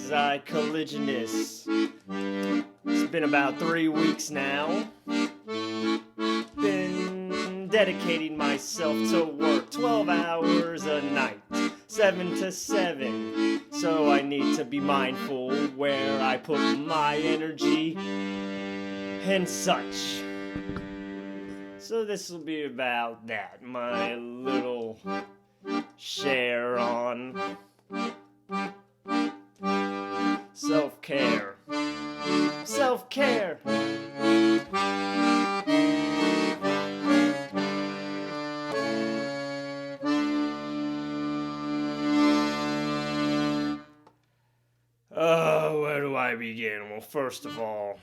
psycholigionist. It's been about 3 weeks now. Been dedicating myself to work 12 hours a night, 7 to 7. So I need to be mindful where I put my energy and such. So this will be about that, my little share on self-care. Self-care. Where do I begin? Well, first of all,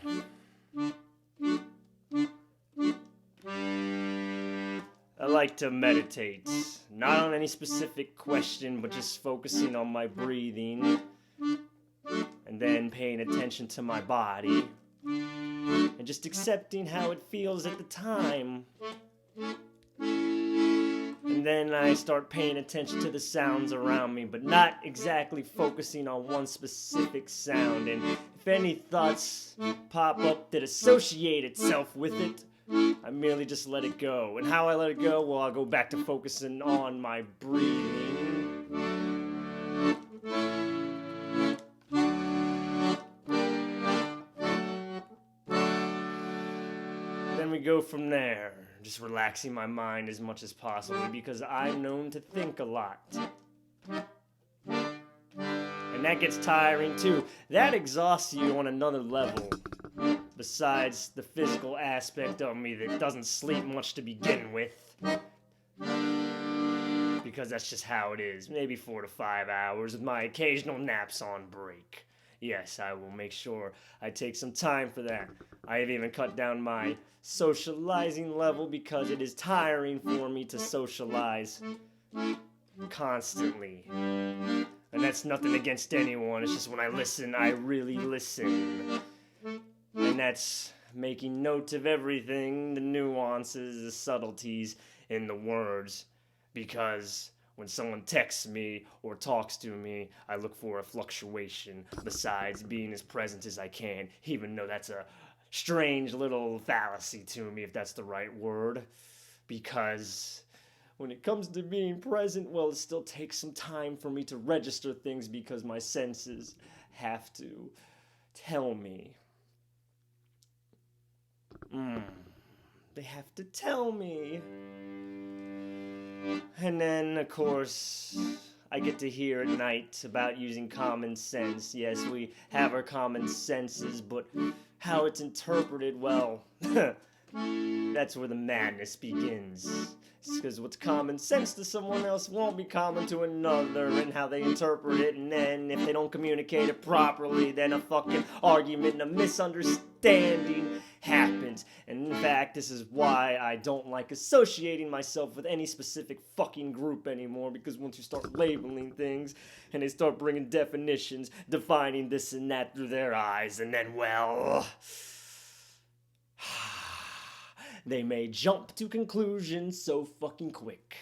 I like to meditate, not on any specific question, but just focusing on my breathing, and then paying attention to my body, and just accepting how it feels at the time. And then I start paying attention to the sounds around me, but not exactly focusing on one specific sound. And if any thoughts pop up that associate itself with it, I merely just let it go. And how I let it go? Well, I'll go back to focusing on my breathing. Then we go from there, just relaxing my mind as much as possible, because I'm known to think a lot. And that gets tiring too. That exhausts you on another level. Besides the physical aspect of me that doesn't sleep much to begin with. Because that's just how it is. Maybe 4 to 5 hours with my occasional naps on break. Yes, I will make sure I take some time for that. I have even cut down my socializing level because it is tiring for me to socialize constantly. And that's nothing against anyone. It's just when I listen, I really listen. And that's making note of everything, the nuances, the subtleties in the words. Because when someone texts me or talks to me, I look for a fluctuation besides being as present as I can, even though that's a strange little fallacy to me, if that's the right word. Because when it comes to being present, well, it still takes some time for me to register things because my senses have to tell me. They have to tell me. And then, of course, I get to hear at night about using common sense. Yes, we have our common senses, but how it's interpreted, well, that's where the madness begins. Because what's common sense to someone else won't be common to another, and how they interpret it, and then if they don't communicate it properly, then a fucking argument and a misunderstanding happens. And in fact, this is why I don't like associating myself with any specific fucking group anymore, because once you start labeling things, and they start bringing definitions, defining this and that through their eyes, and then, well, they may jump to conclusions so fucking quick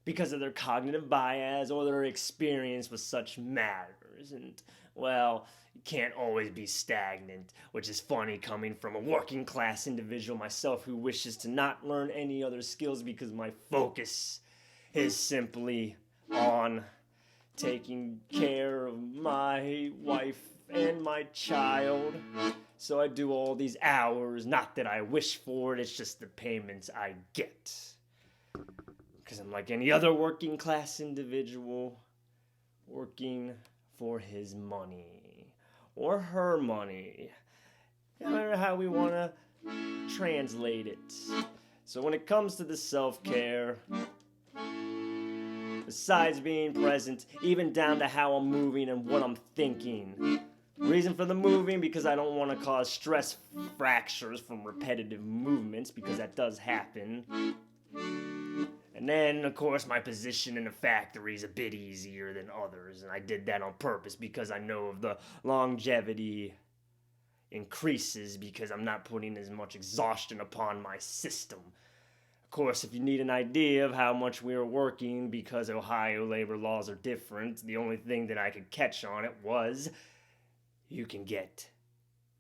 because of their cognitive bias or their experience with such matters. And, well, you can't always be stagnant, which is funny coming from a working class individual myself who wishes to not learn any other skills because my focus is simply on taking care of my wife and my child. So I do all these hours, not that I wish for it, it's just the payments I get. Because I'm like any other working class individual, working for his money, or her money, no matter how we want to translate it. So when it comes to the self-care, besides being present, even down to how I'm moving and what I'm thinking. Reason for the moving, because I don't want to cause stress fractures from repetitive movements, because that does happen. And then, of course, my position in the factory is a bit easier than others, and I did that on purpose because I know of the longevity increases because I'm not putting as much exhaustion upon my system. Of course, if you need an idea of how much we were working because Ohio labor laws are different, the only thing that I could catch on it was you can get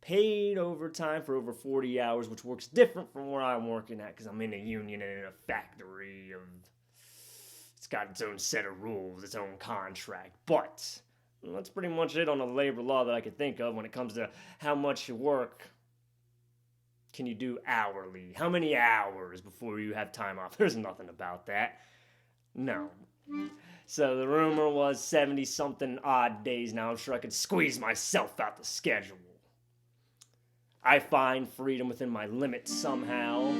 paid overtime for over 40 hours, which works different from where I'm working at because I'm in a union and in a factory of... It's got its own set of rules, its own contract. But that's pretty much it on the labor law that I could think of when it comes to how much you work. Can you do hourly? How many hours before you have time off? There's nothing about that. No. So the rumor was 70-something odd days now. I'm sure I could squeeze myself out the schedule. I find freedom within my limits somehow.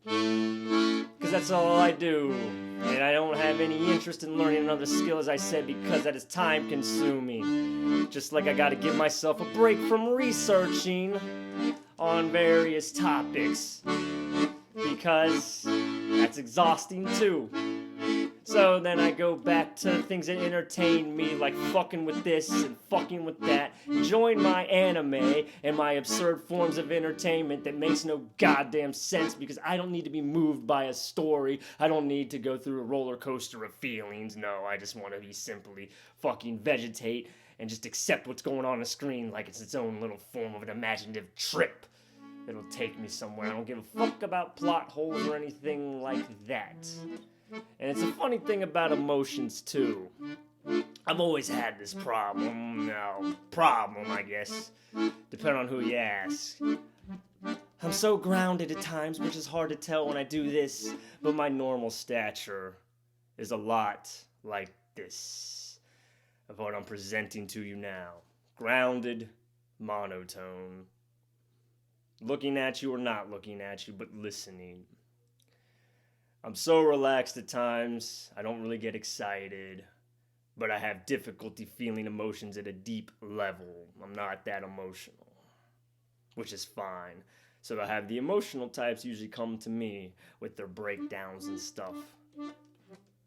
Because that's all I do. And I don't have any interest in learning another skill, as I said, because that is time consuming. Just like I gotta give myself a break from researching on various topics. Because that's exhausting too. So then I go back to things that entertain me, like fucking with this and fucking with that. Join my anime and my absurd forms of entertainment that makes no goddamn sense because I don't need to be moved by a story. I don't need to go through a roller coaster of feelings. No, I just want to be simply fucking vegetate and just accept what's going on the screen like it's its own little form of an imaginative trip. It'll take me somewhere. I don't give a fuck about plot holes or anything like that. And it's a funny thing about emotions, too. I've always had this problem, I guess, depending on who you ask. I'm so grounded at times, which is hard to tell when I do this, but my normal stature is a lot like this, of what I'm presenting to you now. Grounded, monotone. Looking at you or not looking at you, but listening. I'm so relaxed at times, I don't really get excited, but I have difficulty feeling emotions at a deep level. I'm not that emotional, which is fine. So I have the emotional types usually come to me with their breakdowns and stuff.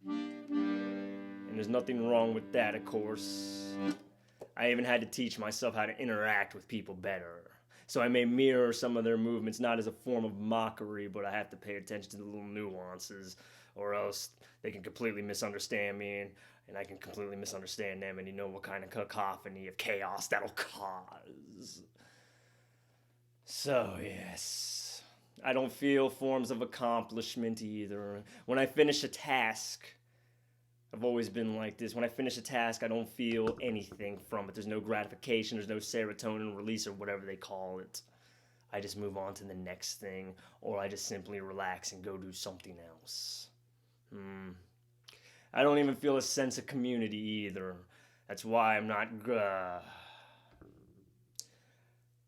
And there's nothing wrong with that, of course. I even had to teach myself how to interact with people better. So I may mirror some of their movements, not as a form of mockery, but I have to pay attention to the little nuances, or else they can completely misunderstand me, and I can completely misunderstand them, and you know what kind of cacophony of chaos that'll cause. So, yes, I don't feel forms of accomplishment either. When I finish a task, I've always been like this. When I finish a task, I don't feel anything from it. There's no gratification. There's no serotonin release or whatever they call it. I just move on to the next thing, or I just simply relax and go do something else. I don't even feel a sense of community either. That's why I'm not...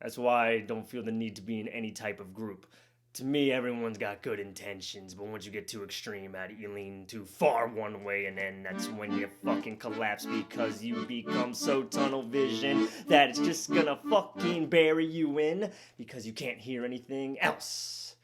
That's why I don't feel the need to be in any type of group. To me, everyone's got good intentions, but once you get too extreme at it, you lean too far one way, and then that's when you fucking collapse because you become so tunnel vision that it's just gonna fucking bury you in because you can't hear anything else.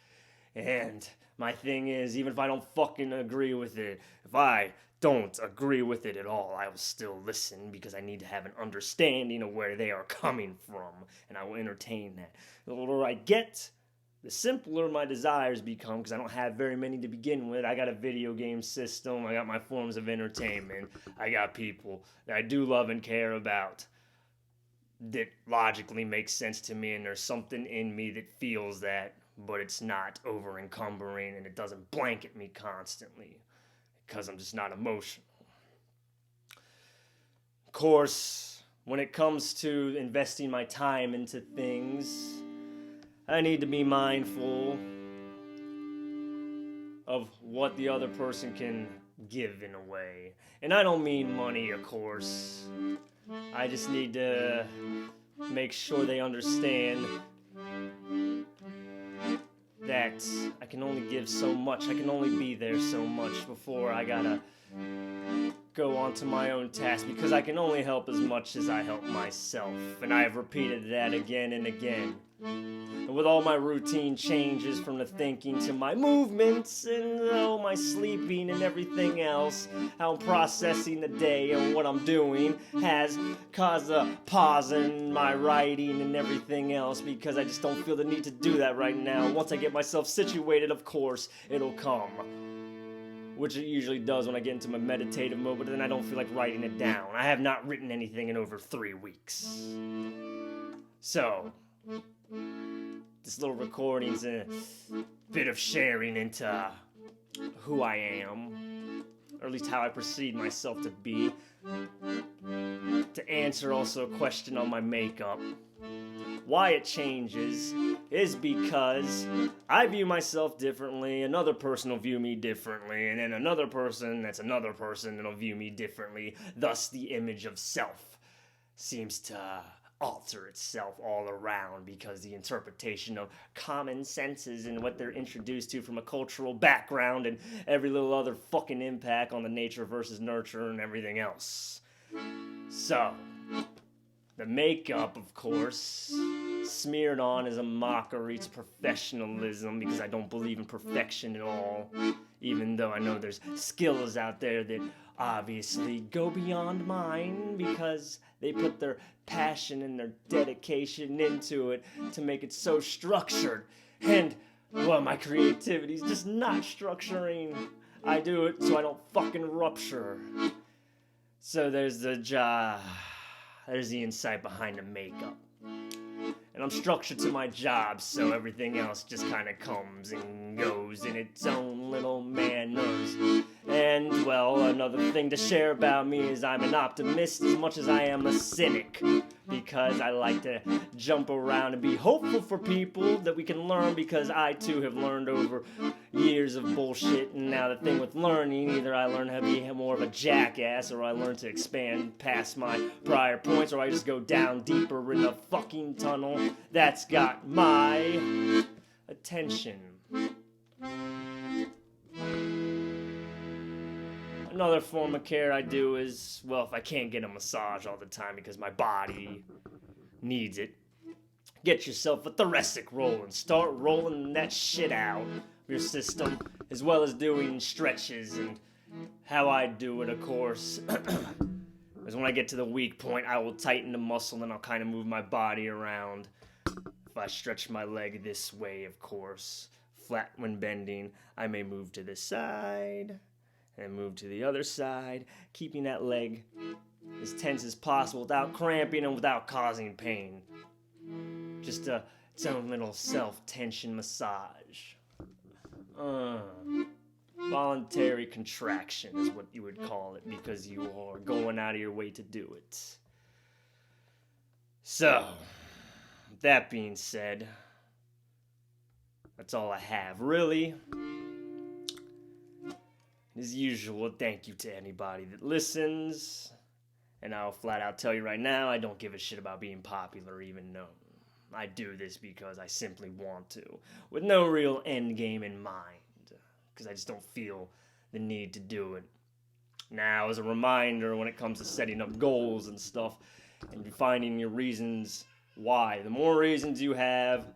And my thing is, even if I don't fucking agree with it, if I don't agree with it at all, I will still listen because I need to have an understanding of where they are coming from, and I will entertain that. The older I get, the simpler my desires become because I don't have very many to begin with. I got a video game system. I got my forms of entertainment. I got people that I do love and care about that logically makes sense to me, and there's something in me that feels that, but it's not over-encumbering, and it doesn't blanket me constantly because I'm just not emotional. Of course, when it comes to investing my time into things, I need to be mindful of what the other person can give in a way. And I don't mean money, of course. I just need to make sure they understand that I can only give so much. I can only be there so much before I gotta go onto my own task, because I can only help as much as I help myself, and I have repeated that again and again. And with all my routine changes, from the thinking to my movements and my sleeping and everything else, how I'm processing the day and what I'm doing has caused a pause in my writing and everything else, because I just don't feel the need to do that right now. Once I get myself situated, of course, it'll come. Which it usually does when I get into my meditative mode, but then I don't feel like writing it down. I have not written anything in over 3 weeks. So, this little recording's a bit of sharing into who I am, or at least how I perceive myself to be. To answer also a question on my makeup. Why it changes is because I view myself differently, another person will view me differently, and then another person that's another person that'll view me differently. Thus, the image of self seems to alter itself all around, because the interpretation of common senses and what they're introduced to from a cultural background and every little other fucking impact on the nature versus nurture and everything else. So, the makeup, of course, smeared on as a mockery to professionalism, because I don't believe in perfection at all, even though I know there's skills out there that obviously go beyond mine, because they put their passion and their dedication into it to make it so structured. And, well, my creativity's just not structuring. I do it so I don't fucking rupture. So there's the insight behind the makeup. And I'm structured to my job, so everything else just kind of comes and goes in its own little manners. And, well, another thing to share about me is I'm an optimist as much as I am a cynic, because I like to jump around and be hopeful for people that we can learn, because I too have learned over years of bullshit. And now the thing with learning, either I learn how to be more of a jackass, or I learn to expand past my prior points, or I just go down deeper in the fucking tunnel that's got my attention. Another form of care I do is, well, if I can't get a massage all the time because my body needs it, get yourself a thoracic roll and start rolling that shit out of your system, as well as doing stretches. And how I do it, of course, is when I get to the weak point, I will tighten the muscle and I'll kind of move my body around. If I stretch my leg this way, of course, flat when bending, I may move to this side and move to the other side, keeping that leg as tense as possible without cramping and without causing pain. Just its own little self-tension massage. Voluntary contraction is what you would call it, because you are going out of your way to do it. So, that being said, that's all I have, really. As usual, thank you to anybody that listens. And I'll flat out tell you right now, I don't give a shit about being popular or even known. I do this because I simply want to, with no real end game in mind, because I just don't feel the need to do it. Now, as a reminder, when it comes to setting up goals and stuff, and finding your reasons why, the more reasons you have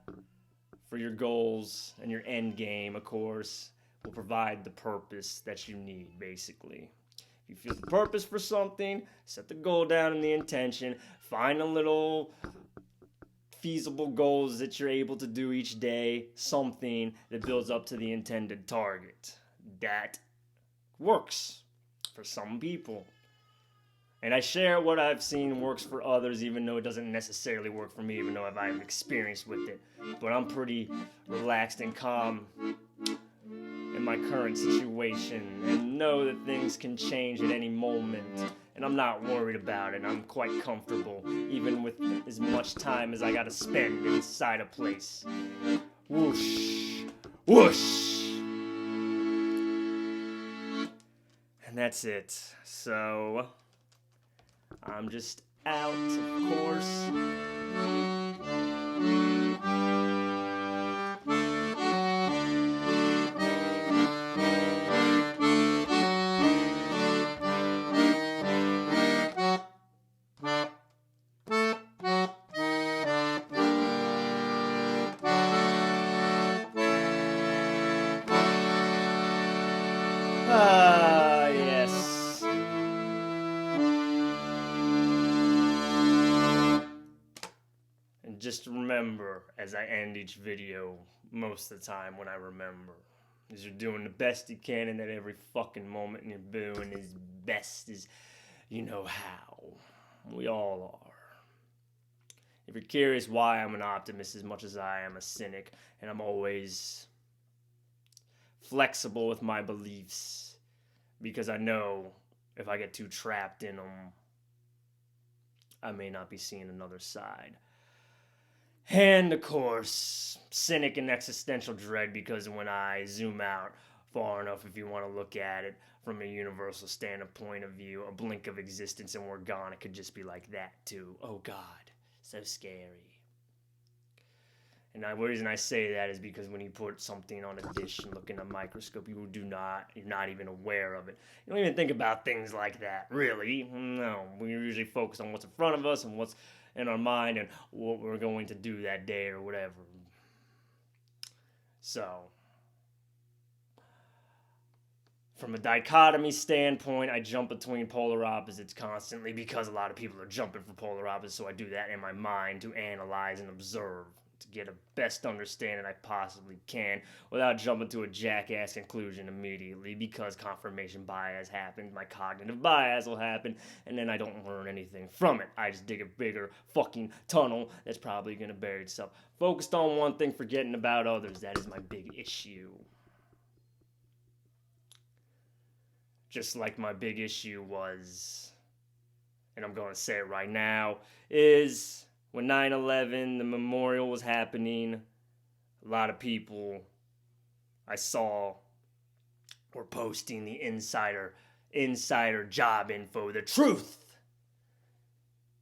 for your goals and your end game, of course, will provide the purpose that you need, basically. If you feel the purpose for something, set the goal down and the intention, find a little feasible goals that you're able to do each day, something that builds up to the intended target. That works for some people. And I share what I've seen works for others, even though it doesn't necessarily work for me, even though I've experienced with it. But I'm pretty relaxed and calm in my current situation, and know that things can change at any moment, and I'm not worried about it. I'm quite comfortable, even with as much time as I gotta spend inside a place. Whoosh, whoosh. And that's it. So, I'm just out, of course. And just remember, as I end each video, most of the time when I remember, is you're doing the best you can, and that every fucking moment and you're doing is best as you know how. We all are. If you're curious why I'm an optimist as much as I am a cynic, and I'm always flexible with my beliefs, because I know if I get too trapped in them, I may not be seeing another side. And of course, cynic and existential dread, because when I zoom out far enough, if you want to look at it from a universal standpoint of view, a blink of existence and we're gone, it could just be like that too. Oh God, so scary. And the reason I say that is because when you put something on a dish and look in a microscope, you're not even aware of it. You don't even think about things like that, really. No, we usually focus on what's in front of us and what's in our mind and what we're going to do that day or whatever. So, from a dichotomy standpoint, I jump between polar opposites constantly because a lot of people are jumping for polar opposites, so I do that in my mind to analyze and observe, to get a best understanding I possibly can without jumping to a jackass conclusion immediately, because confirmation bias happens, my cognitive bias will happen, and then I don't learn anything from it. I just dig a bigger fucking tunnel that's probably going to bury itself. Focused on one thing, forgetting about others. That is my big issue. Just like my big issue was, and I'm going to say it right now, is when 9/11, the memorial was happening, a lot of people I saw were posting the insider job info, the truth.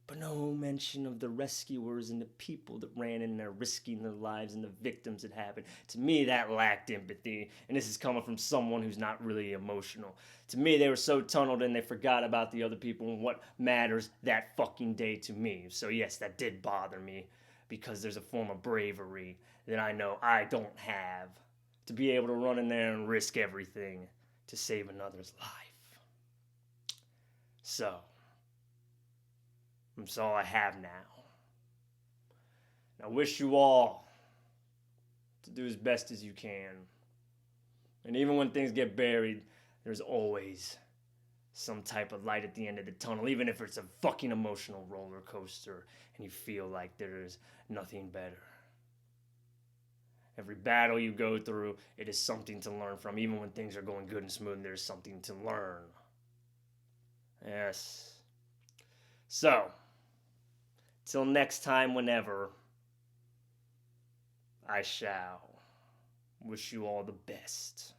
But no mention of the rescuers and the people that ran in there risking their lives and the victims that happened. To me, that lacked empathy. And this is coming from someone who's not really emotional. To me, they were so tunneled in, they forgot about the other people and what matters that fucking day to me. So yes, that did bother me, because there's a form of bravery that I know I don't have, to be able to run in there and risk everything to save another's life. So, that's all I have now. I wish you all to do as best as you can. And even when things get buried, there's always some type of light at the end of the tunnel, even if it's a fucking emotional roller coaster and you feel like there's nothing better. Every battle you go through, it is something to learn from. Even when things are going good and smooth, there's something to learn. Yes. So, till next time, whenever, I shall wish you all the best.